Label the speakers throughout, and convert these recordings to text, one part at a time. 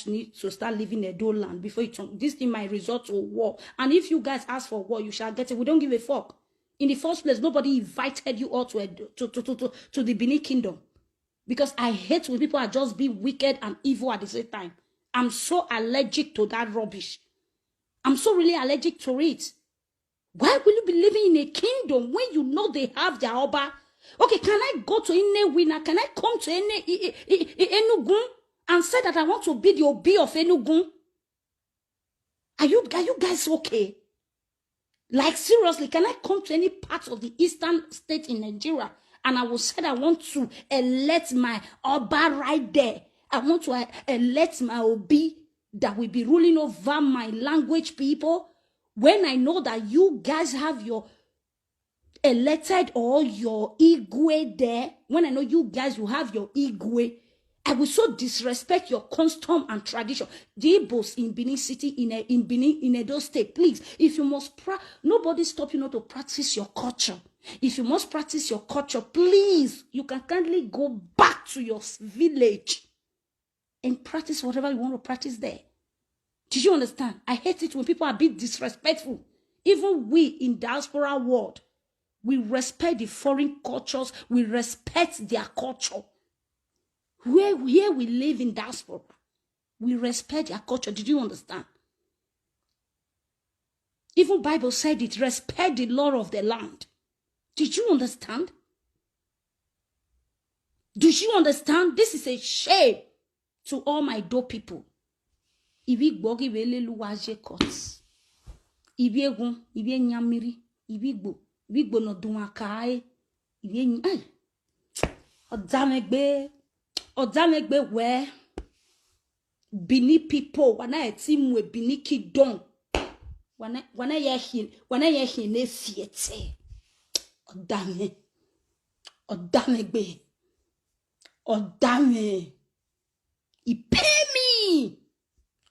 Speaker 1: guys need to start living Edo land before this thing might result to war. And if you guys ask for war, you shall get it. We don't give a fuck. In the first place, nobody invited you all to the Benin Kingdom. Because I hate when people are just being wicked and evil at the same time. I'm so allergic to that rubbish. I'm so really allergic to it. Why will you be living in a kingdom when you know they have their Oba? Okay, can I go to Inewina? Can I come to Enugu and say that I want to be the Obi of Enugu? Are you guys okay? Like, seriously, can I come to any part of the eastern state in Nigeria and I will say I want to elect my Oba right there? I want to elect my Obi that will be ruling over my language people. When I know that you guys have your elected or your Igwe there, when I know you guys will have your Igwe, I will so disrespect your custom and tradition. The Igbos in Benin City, in Benin, in Edo State, please, if you must, nobody stop you not to practice your culture. If you must practice your culture, please, you can kindly go back to your village and practice whatever you want to practice there. Did you understand? I hate it when people are a bit disrespectful. Even we in diaspora world, we respect the foreign cultures. We respect their culture. Here we live in diaspora, we respect their culture. Did you understand? Even Bible said it, respect the law of the land. Did you understand? Do you understand? This is a shame to all my Edo people. Ibi gbogi wele luwaje courts. Ibi egun, ibi nyamiri, ibi gbo no dunakae, ibi ay. Odamegbe where Bini people wana etimwe Bini kidon wana ye hine fiete odamegbe ipe me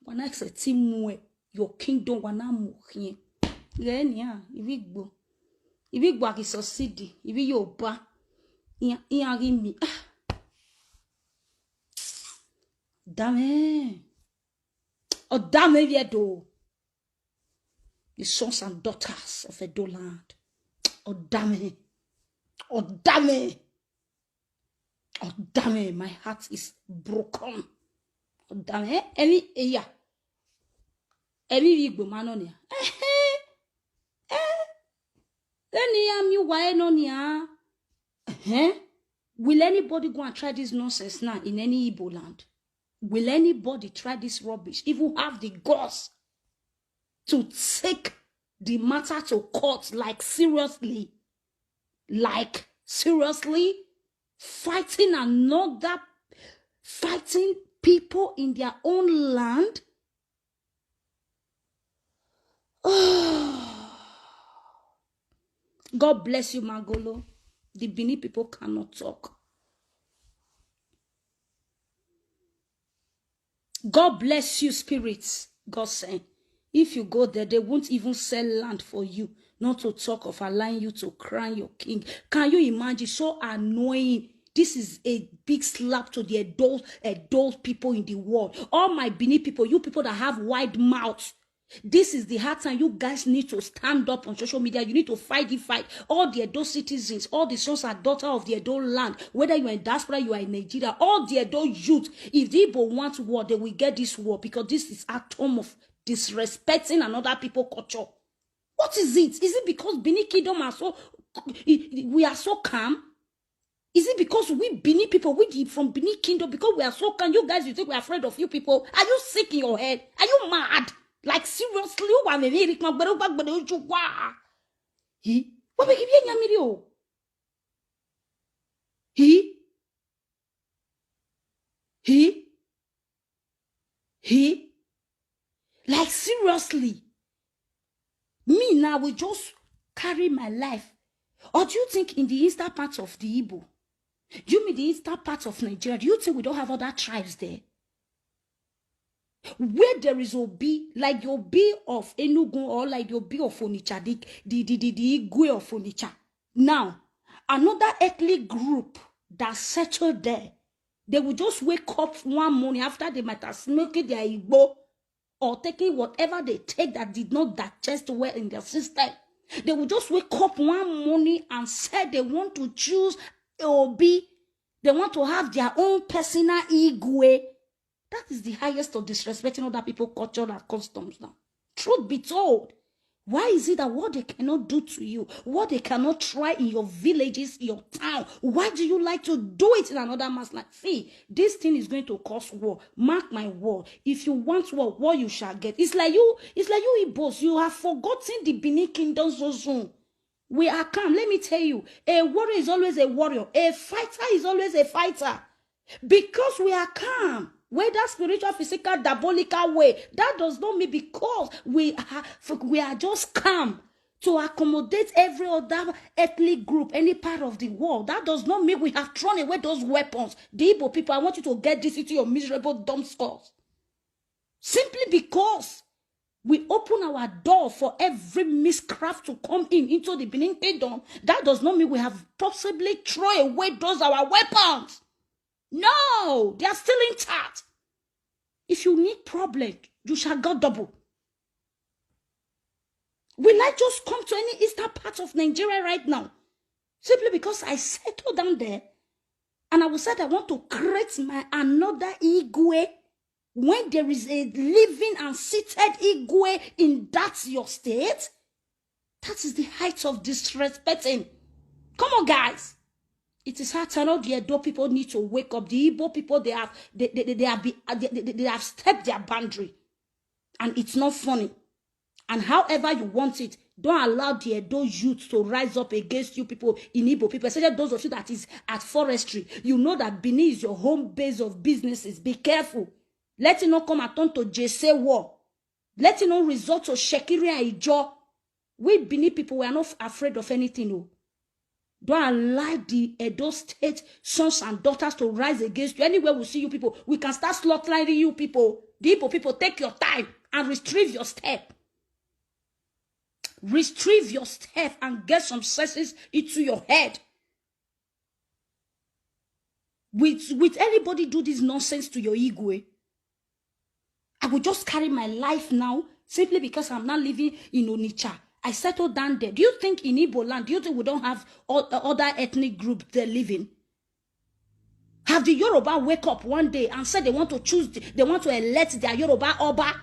Speaker 1: wana etimwe your kingdom wana muhie lenia ibigbo akisosidi ibi Yoruba iyanri mi Dame. Oh, dame viedo. The sons and daughters of Edo land. Oh, dame. Oh, dame. Oh, dame. My heart is broken. Oh, dame. Any Igbo manonia. Any am you why no nia? Will anybody go and try this nonsense now in any Igbo land? Will anybody try this rubbish? If you have the guts to take the matter to court, like seriously, fighting people in their own land? Oh. God bless you, Magolo. The Bini people cannot talk. God bless you, spirits. God said, if you go there, they won't even sell land for you, not to talk of allowing you to crown your king. Can you imagine? So annoying. This is a big slap to the adult people in the world. All my Bini people, you people that have wide mouths. This is the hard time. You guys need to stand up on social media. You need to fight the fight. All the Edo citizens, all the sons and daughters of the Edo land, whether you are in diaspora, you are in Nigeria, all the Edo youth, if the Igbo want war, they will get this war, because this is a term of disrespecting another people's culture. What is it? Is it because Bini Kingdom we are so calm? Is it because we Bini people, from Bini Kingdom, because we are so calm? You guys, you think we are afraid of you people? Are you sick in your head? Are you mad? Like, seriously, what make you like, seriously, me now will just carry my life. Or do you think in the eastern part of the Igbo, do you mean the eastern part of Nigeria, do you think we don't have other tribes there? Where there is Obi, like the Obi of Enugu or like the Obi of Onitsha, the Igwe of Onitsha. Now, another ethnic group that settled there, They will just wake up one morning after they might have smoked their Igbo or taking whatever they take that did not digest well in their system. They will just wake up one morning and say they want to choose Obi. They want to have their own personal Igwe. That is the highest of disrespecting other people's culture and customs now. Truth be told, why is it that what they cannot do to you, what they cannot try in your villages, your town, why do you like to do it in another man's life? See, this thing is going to cause war. Mark my word. If you want war, what you shall get. It's like you Igbos, you have forgotten the Benin Kingdom so soon. We are calm. Let me tell you, a warrior is always a warrior. A fighter is always a fighter. Because we are calm. Whether spiritual, physical, diabolical way, that does not mean because we are just calm to accommodate every other ethnic group, any part of the world. That does not mean we have thrown away those weapons. The Igbo people, I want you to get this into your miserable dumb skulls. Simply because we open our door for every miscraft to come into the Benin Kingdom, that does not mean we have possibly thrown away those our weapons. No, they are still intact. If you need problem, you shall go double. Will I just come to any eastern part of Nigeria right now? Simply because I settled down there and I will say I want to create my another Igwe. When there is a living and seated Igwe in that your state, that is the height of disrespecting. Come on, guys. It is hard to know the Edo people need to wake up. The Igbo people, they have stepped their boundary. And it's not funny. And however you want it, don't allow the Edo youth to rise up against you people in Igbo people, especially those of you that is at forestry. You know that Benin is your home base of businesses. Be careful. Let it not come and turn to JC war. Let it not resort to Shekiri and Ijo. We Benin people, we are not afraid of anything. No. Don't allow the Edo State sons and daughters to rise against you. Anywhere we see you people, we can start slaughtering you people. The Igbo people, take your time and retrieve your step. Retrieve your step and get some senses into your head. With anybody do this nonsense to your Igwe, I will just carry my life now simply because I'm not living in Onitsha. I settled down there. Do you think in Igbo land, do you think we don't have other ethnic groups there living? Have the Yoruba wake up one day and say they want to choose, they want to elect their Yoruba Oba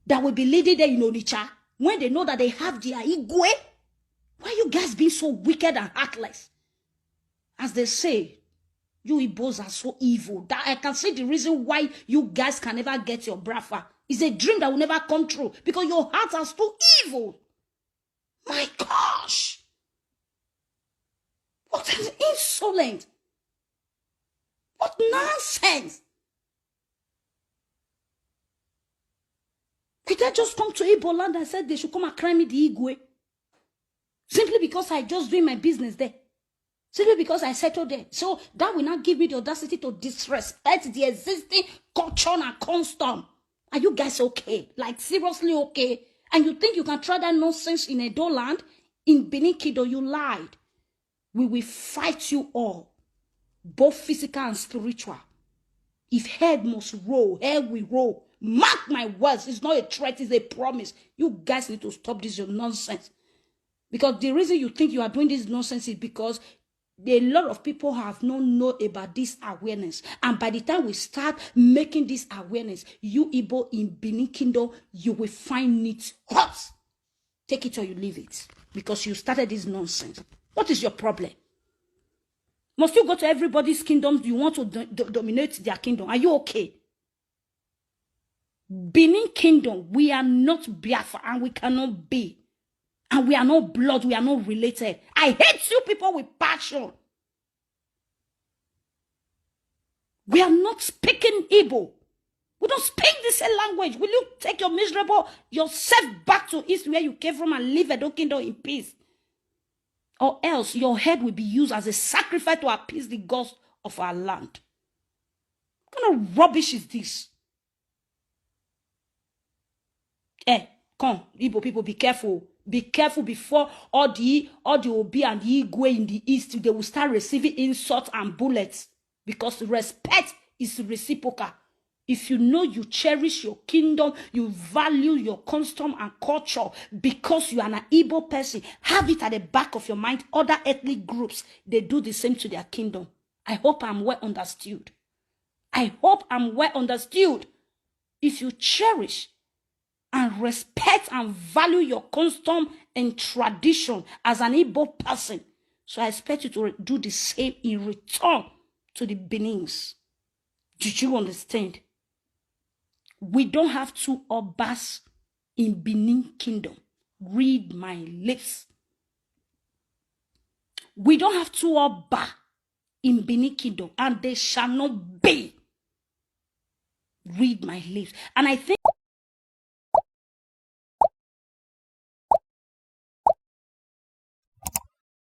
Speaker 1: that will be leading there in Onitsha when they know that they have their Igwe? Why you guys being so wicked and heartless? As they say, you Igbos are so evil. That I can see the reason why you guys can never get your brafa. It's a dream that will never come true because your hearts are so evil. My gosh. What an insolent. What nonsense. Could I just come to Igbo land and said they should come and cry me the Igwe? Simply because I just doing my business there. Simply because I settled there. So that will not give me the audacity to disrespect the existing culture and custom. Are you guys okay? Like seriously okay? And you think you can try that nonsense in Edo land? In Benin Kingdom, you lied. We will fight you all. Both physical and spiritual. If head must roll, head will roll. Mark my words. It's not a threat, it's a promise. You guys need to stop this your nonsense. Because the reason you think you are doing this nonsense is because a lot of people have not known about this awareness. And by the time we start making this awareness, you Igbo in Benin Kingdom, you will find it hot. Take it or you leave it. Because you started this nonsense. What is your problem? Must you go to everybody's kingdom? You want to dominate their kingdom? Are you okay? Benin Kingdom, we are not Biafra and we cannot be. And we are not blood, we are not related. I hate you people with passion. We are not speaking Igbo. We don't speak the same language. Will you take your miserable yourself back to East where you came from and live Edo Kingdom in peace? Or else your head will be used as a sacrifice to appease the gods of our land. What kind of rubbish is this? Come, Igbo people, be careful. Be careful before all the Obi and the Igwe in the East, they will start receiving insults and bullets. because respect is reciprocal. If you know you cherish your kingdom, you value your custom and culture because you are an Igbo person, have it at the back of your mind. Other ethnic groups, they do the same to their kingdom. I hope I'm well understood. I hope I'm well understood. If you cherish and respect and value your custom and tradition as an Igbo person, so I expect you to do the same in return to the Benins. Did you understand? We don't have two Obas in Benin Kingdom. Read my lips. We don't have two Oba in Benin Kingdom, and they shall not be. Read my lips. And I think